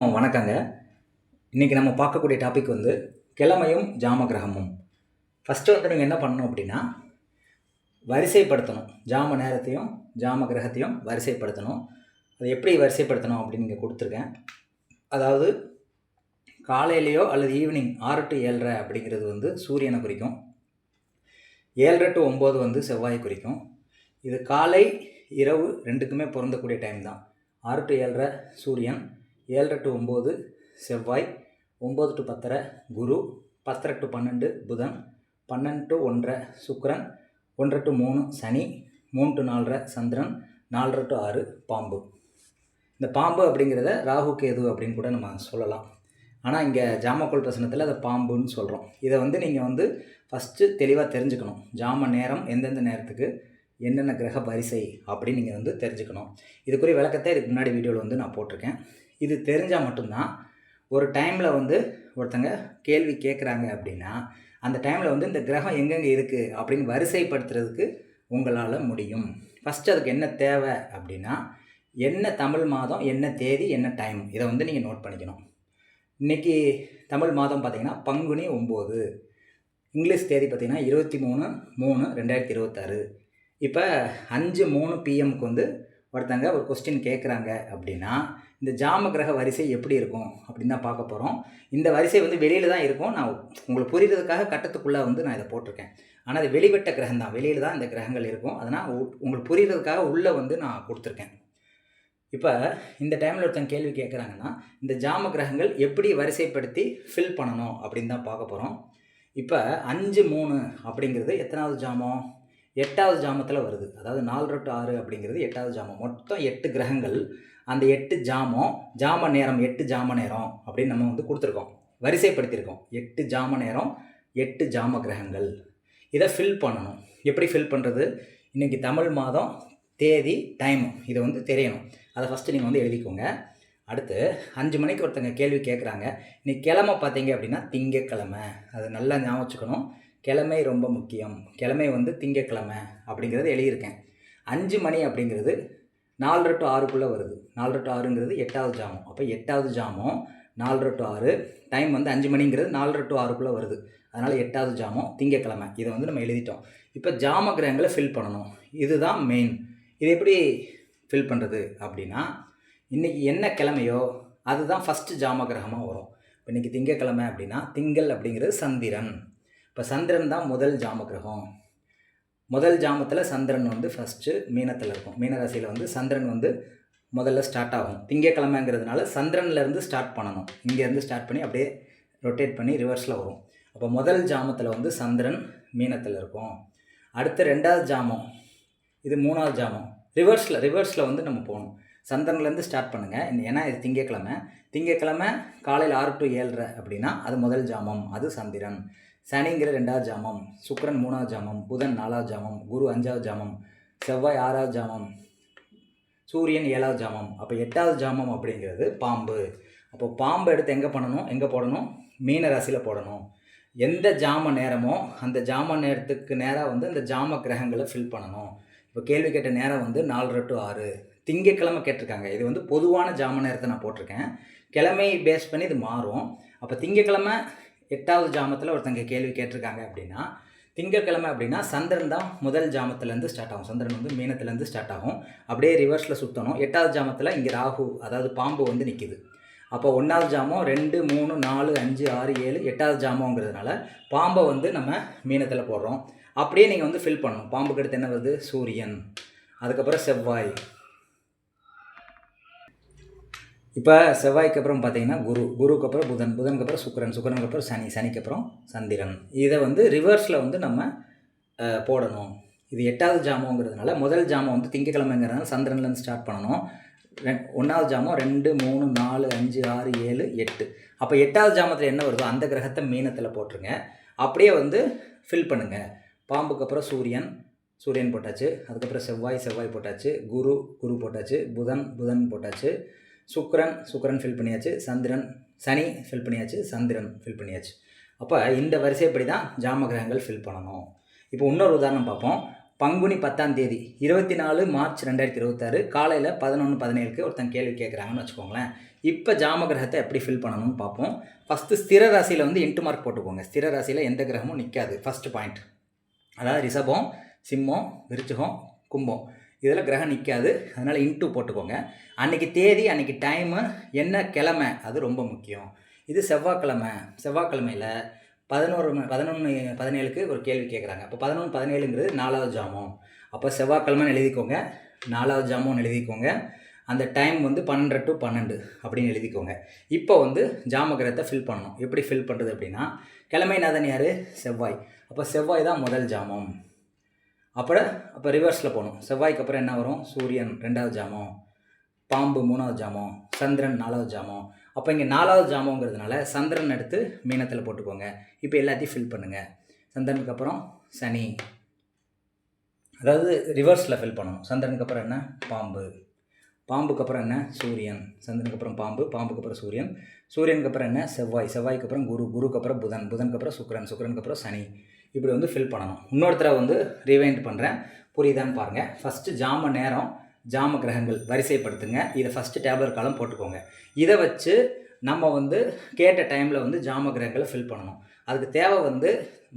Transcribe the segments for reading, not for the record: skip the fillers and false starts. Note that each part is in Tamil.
வணக்கங்க. இன்றைக்கி நம்ம பார்க்கக்கூடிய டாபிக் வந்து கிழமையும் ஜாம கிரகமும். ஃபஸ்ட்டு வந்து நீங்கள் என்ன பண்ணணும் அப்படின்னா, வரிசைப்படுத்தணும். ஜாம நேரத்தையும் ஜாம கிரகத்தையும் வரிசைப்படுத்தணும். அது எப்படி வரிசைப்படுத்தணும் அப்படின்னு இங்கே கொடுத்துருக்கேன். அதாவது காலையிலையோ அல்லது ஈவினிங் 6 to 7:30 அப்படிங்கிறது வந்து சூரியனை குறிக்கும். 7:30 to 9 வந்து செவ்வாயை குறிக்கும். இது காலை இரவு ரெண்டுக்குமே பொருந்தக்கூடிய டைம் தான். 6 to 7:30 சூரியன், 7:30 to 9 செவ்வாய், 9 to 10:30 குரு, 10:30 to 12 புதன், 12 to 1:30 சுக்கிரன், 1:30 to 3 Shani, 3 to 4:30 Chandran, 4:30 to 6 பாம்பு. இந்த பாம்பு அப்படிங்கிறத ராகு கேது அப்படின்னு கூட நம்ம சொல்லலாம். ஆனால் இங்கே ஜாமக்கோள் பிரசனத்தில் அதை பாம்புன்னு சொல்கிறோம். இதை வந்து நீங்கள் வந்து ஃபஸ்ட்டு தெளிவாக தெரிஞ்சுக்கணும். ஜாம நேரம் எந்தெந்த நேரத்துக்கு என்னென்ன கிரக வரிசை அப்படின்னு நீங்கள் வந்து தெரிஞ்சுக்கணும். இதுக்குரிய விளக்கத்தை இதுக்கு முன்னாடி வீடியோவில் வந்து நான் போட்டிருக்கேன். இது தெரிஞ்சால் மட்டும்தான் ஒரு டைமில் வந்து ஒருத்தங்க கேள்வி கேட்குறாங்க அப்படின்னா அந்த டைமில் வந்து இந்த கிரகம் எங்கெங்கே இருக்குது அப்படின்னு வரிசைப்படுத்துறதுக்கு உங்களால் முடியும். ஃபஸ்ட்டு அதுக்கு என்ன தேவை அப்படின்னா, என்ன தமிழ் மாதம், என்ன தேதி, என்ன டைம், இதை வந்து நீங்கள் நோட் பண்ணிக்கணும். இன்றைக்கி தமிழ் மாதம் பார்த்திங்கன்னா பங்குனி 9, இங்கிலீஷ் தேதி பார்த்திங்கன்னா 23/3/2026. இப்போ 5:03 PM வந்து ஒருத்தங்க ஒரு கொஸ்டின் கேட்குறாங்க அப்படின்னா இந்த ஜாம கிரக வரிசை எப்படி இருக்கும் அப்படின்னு தான் பார்க்க போகிறோம். இந்த வரிசை வந்து வெளியில் தான் இருக்கும். நான் உங்களுக்கு புரிகிறதுக்காக கட்டத்துக்குள்ளே வந்து நான் இதை போட்டிருக்கேன். ஆனால் அது வெளிவட்ட கிரகம் தான், வெளியில் தான் இந்த கிரகங்கள் இருக்கும். அதனால் உங்களுக்கு புரிகிறதுக்காக உள்ளே வந்து நான் கொடுத்துருக்கேன். இப்போ இந்த டைமில் ஒருத்தங்க கேள்வி கேட்குறாங்கன்னா இந்த ஜாம கிரகங்கள் எப்படி வரிசைப்படுத்தி ஃபில் பண்ணணும் அப்படின்னு தான் பார்க்க போகிறோம். இப்போ 5:03 அப்படிங்கிறது எத்தனாவது ஜாமம்? 8வது ஜாமத்தில் வருது. அதாவது 4 to 6 அப்படிங்கிறது 8வது ஜாமம். மொத்தம் 8 கிரகங்கள். அந்த 8 ஜாமம், ஜாம நேரம் 8 ஜாம நேரம் அப்படின்னு நம்ம வந்து கொடுத்துருக்கோம், வரிசைப்படுத்தியிருக்கோம். 8 ஜாம நேரம், 8 ஜாம கிரகங்கள். இதை ஃபில் பண்ணணும். எப்படி ஃபில் பண்ணுறது? இன்றைக்கி தமிழ் மாதம், தேதி, டைம், இதை வந்து தெரியணும். அதை ஃபஸ்ட்டு நீங்கள் வந்து எழுதிக்கோங்க. அடுத்து 5 மணிக்கு ஒருத்தங்க கேள்வி கேட்குறாங்க. இன்றைக்கி கிழமை பார்த்தீங்க அப்படின்னா திங்கக்கிழமை. அது நல்லா ஞாபகம் வச்சுக்கணும். கிழமை ரொம்ப முக்கியம். கிழமை வந்து திங்கக்கிழமை அப்படிங்கிறது எழுதியிருக்கேன். 5 மணி அப்படிங்கிறது 4:30 to 6 வருது. 4:30 to 6ங்கிறது 8வது ஜாமம். அப்போ 8வது ஜாமம் 4:30 to 6, டைம் வந்து 5 மணிங்கிறது 4:30 to 6 வருது. அதனால் 8வது ஜாமம் திங்கக்கிழமை. இதை வந்து நம்ம எழுதிட்டோம். இப்போ ஜாம கிரகங்களை ஃபில் பண்ணணும். இதுதான் மெயின். இது எப்படி ஃபில் பண்ணுறது அப்படின்னா, இன்றைக்கி என்ன கிழமையோ அதுதான் ஃபஸ்ட்டு ஜாம கிரகமாக வரும். இப்போ இன்றைக்கி திங்கக்கிழமை அப்படின்னா திங்கள் அப்படிங்கிறது சந்திரன். இப்போ சந்திரன் தான் முதல் ஜாம கிரகம். முதல் ஜாமத்தில் சந்திரன் வந்து ஃபஸ்ட்டு மீனத்தில் இருக்கும். மீனராசியில் வந்து சந்திரன் வந்து முதல்ல ஸ்டார்ட் ஆகும். திங்கக்கிழமைங்கிறதுனால சந்திரன்லேருந்து ஸ்டார்ட் பண்ணணும். இங்கேருந்து ஸ்டார்ட் பண்ணி அப்படியே ரொட்டேட் பண்ணி ரிவர்ஸில் வரும். அப்போ முதல் ஜாமத்தில் வந்து சந்திரன் மீனத்தில் இருக்கும். அடுத்து 2வது ஜாமம், இது 3வது ஜாமம். ரிவர்ஸில் வந்து நம்ம போகணும். சந்திரன்லேருந்து ஸ்டார்ட் பண்ணுங்கள். ஏன்னா இது திங்கக்கிழமை காலையில் 6 to 7:30 அப்படின்னா அது முதல் ஜாமம், அது சந்திரன். சனிங்கிற 2வது ஜாமம், சுக்கிரன் 3வது ஜாமம், புதன் 4வது ஜாமம், குரு 5வது ஜாமம், செவ்வாய் 6வது ஜாமம், சூரியன் 7வது ஜாமம். அப்போ 8வது ஜாமம் அப்படிங்கிறது பாம்பு. அப்போ பாம்பு எடுத்து எங்கே போடணும்? மீன ராசியில் போடணும். எந்த ஜாம நேரமோ அந்த ஜாம நேரத்துக்கு நேராக வந்து அந்த ஜாம கிரகங்களை ஃபில் பண்ணணும். இப்போ கேள்வி கேட்ட நேரம் வந்து 4:30 to 6. திங்கக்கிழமை கேட்டிருக்காங்க. இது வந்து பொதுவான ஜாம நேரத்தை நான் போட்டிருக்கேன். கிழமை பேஸ் பண்ணி இது மாறும். அப்போ திங்கக்கிழமை 8வது ஜாமத்தில் ஒருத்தங்க கேள்வி கேட்டிருக்காங்க அப்படின்னா, திங்கக்கிழமை அப்படின்னா சந்திரன் தான் முதல் ஜாமத்துலேருந்து ஸ்டார்ட் ஆகும். சந்திரன் வந்து மீனத்துலேருந்து ஸ்டார்ட் ஆகும். அப்படியே ரிவர்ஸில் சுற்றணும். 8வது ஜாமத்தில் இங்கே ராகு, அதாவது பாம்பு வந்து நிற்கிது. அப்போ 1வது ஜாமம் 2, 3, 4, 5, 6, 7, 8வது ஜாமங்கிறதுனால பாம்பை வந்து நம்ம மீனத்தில் போடுறோம். அப்படியே நீங்கள் வந்து ஃபில் பண்ணணும். பாம்புக்கு அடுத்து என்ன வருது? சூரியன், அதுக்கப்புறம் செவ்வாய். இப்போ செவ்வாய்க்கு அப்புறம் பார்த்தீங்கன்னா குருக்கு அப்புறம் புதனுக்கு அப்புறம் சுக்கிரனுக்கு அப்புறம் சனிக்கு அப்புறம் சந்திரன். இதை வந்து ரிவர்ஸில் வந்து நம்ம போடணும். இது 8வது ஜாமங்கிறதுனால முதல் ஜாமம் வந்து திங்கக்கிழமைங்கிறதுனால சந்திரன்லேருந்து ஸ்டார்ட் பண்ணணும். 1வது ஜாமம் 2, 3, 4, 5, 6, 7, 8. அப்போ 8வது ஜாமத்தில் என்ன வருதோ அந்த கிரகத்தை மீனத்தில் போட்டுருங்க. அப்படியே வந்து ஃபில் பண்ணுங்கள். பாம்புக்கு அப்புறம் சூரியன் போட்டாச்சு. அதுக்கப்புறம் செவ்வாய் போட்டாச்சு. குரு போட்டாச்சு. புதன் போட்டாச்சு. சுக்கிரன் ஃபில் பண்ணியாச்சு. சனி ஃபில் பண்ணியாச்சு. சந்திரன் ஃபில் பண்ணியாச்சு. அப்போ இந்த வரிசைப்படி தான் ஜாம கிரகங்கள் ஃபில் பண்ணணும். இப்போ இன்னொரு உதாரணம் பார்ப்போம். பங்குனி 10ஆம் தேதி 24 மார்ச் 2026 காலையில் 11:17க்கு ஒருத்தன் கேள்வி கேட்குறாங்கன்னு வச்சுக்கோங்களேன். இப்போ ஜாம கிரகத்தை எப்படி ஃபில் பண்ணணும்னு பார்ப்போம். ஃபஸ்ட்டு ஸ்திர ராசியில் வந்து இன்ட்டு மார்க் போட்டுக்கோங்க. ஸ்திர ராசியில் எந்த கிரகமும் நிற்காது. First point. அதாவது ரிஷபம், சிம்மம், விருச்சிகம், கும்பம் இதில் கிரகம் நிற்காது. அதனால் இன்ட்டு போட்டுக்கோங்க. அன்றைக்கி தேதி, அன்றைக்கி டைமு, என்ன கிழமை அது ரொம்ப முக்கியம். இது செவ்வாய்க்கிழமை. செவ்வாய்க்கிழமையில் 11:17க்கு ஒரு கேள்வி கேட்குறாங்க. அப்போ 11:17ங்கிறது 4வது ஜாமம். அப்போ செவ்வாய்க்கிழமைன்னு எழுதிக்கோங்க. 4வது ஜாமம்னு எழுதிக்கோங்க. அந்த டைம் வந்து 12 to 12 அப்படின்னு எழுதிக்கோங்க. இப்போ வந்து ஜாமகிரகத்தை ஃபில் பண்ணணும். எப்படி ஃபில் பண்ணுறது அப்படின்னா, கிழமைநாதன் யார்? செவ்வாய். அப்போ செவ்வாய் தான் முதல் ஜாமம். அப்போ ரிவர்ஸில் போகணும். செவ்வாய்க்கு அப்புறம் என்ன வரும்? சூரியன் 2வது ஜாமம், பாம்பு 3வது ஜாமம், சந்திரன் 4வது ஜாமம். அப்போ இங்கே 4வது ஜாமங்கிறதுனால சந்திரன் எடுத்து மீனத்தில் போட்டுக்கோங்க. இப்போ எல்லாத்தையும் ஃபில் பண்ணுங்கள். சந்திரனுக்கு அப்புறம் சனி, அதாவது ரிவர்ஸில் ஃபில் பண்ணணும். சந்திரனுக்கு அப்புறம் என்ன? பாம்பு. பாம்புக்கு அப்புறம் என்ன? சூரியன். சந்திரனுக்கு அப்புறம் பாம்பு, பாம்புக்கு அப்புறம் சூரியன். சூரியனுக்கு அப்புறம் என்ன? செவ்வாய். செவ்வாய்க்கு அப்புறம் குரு, குருக்கு அப்புறம் புதன், புதனுக்கு அப்புறம் சுக்கிரன், சுக்கிரனுக்கு அப்புறம் சனி. இப்படி வந்து ஃபில் பண்ணணும். இன்னொருத்தர வந்து ரிவைண்ட் பண்ணுறேன், புரியுதான்னு பாருங்கள். ஃபஸ்ட்டு ஜாம நேரம், ஜாம கிரகங்கள் வரிசைப்படுத்துங்க. இதை ஃபஸ்ட்டு டேப்லர் காலம் போட்டுக்கோங்க. இதை வச்சு நம்ம வந்து கேட்ட டைமில் வந்து ஜாம கிரகங்களை ஃபில் பண்ணணும். அதுக்கு தேவை வந்து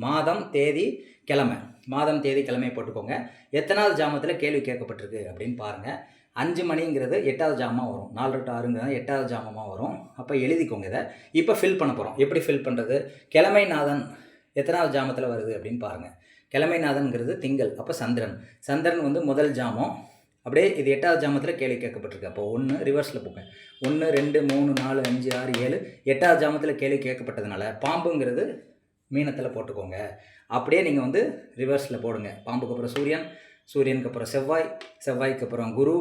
மாதம், தேதி, கிழமை. மாதம், தேதி, கிழமை போட்டுக்கோங்க. எத்தனாவது ஜாமத்தில் கேள்வி கேட்கப்பட்டிருக்கு அப்படின்னு பாருங்கள். 5 மணிங்கிறது 8வது ஜாமமாக வரும். 4 to 6ங்கிறது 8வது ஜாமமாக வரும். அப்போ எழுதிக்கோங்க. இதை இப்போ ஃபில் பண்ண போகிறோம். எப்படி ஃபில் பண்ணுறது? கிழமைநாதன் எத்தனாவது ஜாமத்தில் வருது அப்படின்னு பாருங்கள். கிழமைநாதன்கிறது திங்கள். அப்போ சந்திரன். சந்திரன் வந்து முதல் ஜாமம். அப்படியே இது 8வது ஜாமத்தில் கேள்வி கேட்கப்பட்டிருக்கு. அப்போ 1 ரிவர்ஸில் போங்க. 1, 2, 3, 4, 5, 6, 7 8வது ஜாமத்தில் கேள்வி கேட்கப்பட்டதுனால பாம்புங்கிறது மீனத்தில் போட்டுக்கோங்க. அப்படியே நீங்கள் வந்து ரிவர்ஸில் போடுங்க. பாம்புக்கு அப்புறம் சூரியன், சூரியனுக்கு அப்புறம் செவ்வாய், செவ்வாய்க்கு அப்புறம் குரு,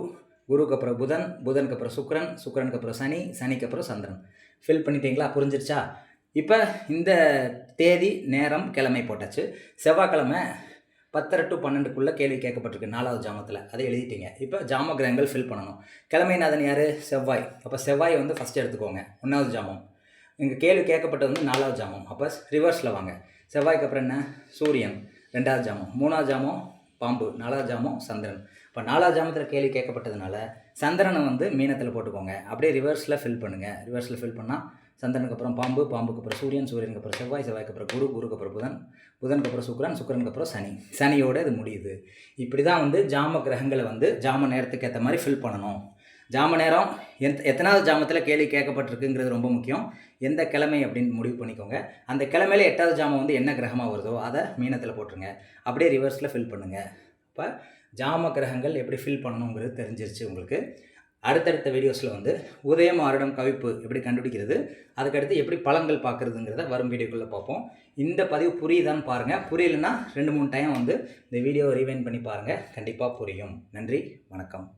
குருக்கு அப்புறம் புதன், புதனுக்கு அப்புறம் சுக்கிரன், சுக்கிரனுக்கு அப்புறம் சனி, சனிக்கு அப்புறம் சந்திரன். ஃபில் பண்ணிட்டீங்களா? புரிஞ்சிருச்சா? இப்போ இந்த தேதி, நேரம், கிழமை போட்டாச்சு. செவ்வாய்க்கிழமை 10 to 12க்குள்ளே கேள்வி கேட்கப்பட்டிருக்கு 4வது ஜாமத்தில். அதை எழுதிட்டீங்க. இப்போ ஜாம கிரகங்கள் ஃபில் பண்ணணும். கிழமைநாதன் யார்? செவ்வாய். அப்போ செவ்வாய் வந்து ஃபஸ்ட்டு எடுத்துக்கோங்க. 1வது ஜாமம். இங்கே கேள்வி கேட்கப்பட்டது வந்து 4வது ஜாமம். அப்போ ரிவர்ஸில் வாங்க. செவ்வாய்க்கு அப்புறம் என்ன? சூரியன் 2வது ஜாமம். 3வது ஜாமம் பாம்பு. 4வது ஜாமம் சந்திரன். இப்போ 4வது ஜாமத்தில் கேள்வி கேட்கப்பட்டதுனால சந்திரனை வந்து மீனத்தில் போட்டுக்கோங்க. அப்படியே ரிவர்ஸில் ஃபில் பண்ணுங்கள். ரிவர்ஸில் ஃபில் பண்ணால் சந்திரனுக்கு அப்புறம் பாம்பு, பாம்புக்கு அப்புறம் சூரியன், சூரியனுக்கு அப்புறம் செவ்வாய், செவ்வாய்க்கு அப்புறம் குரு, குருக்கு அப்புறம் புதன், புதனுக்கு அப்புறம் சுக்கிரன், சுக்கிரனுக்கு அப்புறம் சனி, சனியோடு இது முடியுது. இப்படி தான் வந்து ஜாம கிரகங்களை வந்து ஜாம நேரத்துக்கு ஏற்ற மாதிரி ஃபில் பண்ணணும். ஜாம நேரம் எத்தனாவது ஜாமத்தில் கேள்வி கேட்கப்பட்டிருக்குங்கிறது ரொம்ப முக்கியம். எந்த கிழமை அப்படின்னு முடிவு பண்ணிக்கோங்க. அந்த கிழமையில 8வது ஜாமம் வந்து என்ன கிரகமாக வருதோ அதை மீனத்தில் போட்டுருங்க. அப்படியே ரிவர்ஸில் ஃபில் பண்ணுங்கள். இப்போ ஜாம கிரகங்கள் எப்படி ஃபில் பண்ணணுங்கிறது தெரிஞ்சிருச்சு உங்களுக்கு. அடுத்தடுத்த வீடியோஸில் வந்து உதயம் ஆருடம் கவிப்பு எப்படி கண்டுபிடிக்கிறது, அதுக்கடுத்து எப்படி பலன்கள் பார்க்குறதுங்கிறத வரும் வீடியோக்குள்ளே பார்ப்போம். இந்த பதிவு புரியுதான்னு பாருங்கள். புரியலைன்னா 2-3 டைம் வந்து இந்த வீடியோவை ரீவைண்ட் பண்ணி பாருங்கள். கண்டிப்பாக புரியும். நன்றி, வணக்கம்.